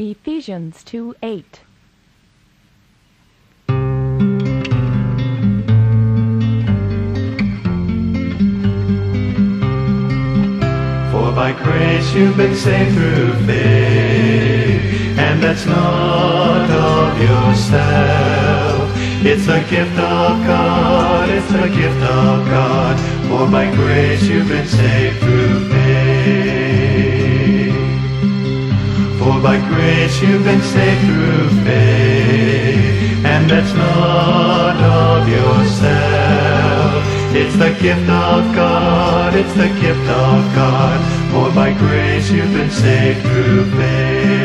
Ephesians 2:8. For by grace you've been saved through faith, and that's not of yourself. It's the gift of God, it's the gift of God. For by grace you've been saved through faith. For by grace you've been saved through faith, and that's not of yourself. It's the gift of God, it's the gift of God. For by grace you've been saved through faith.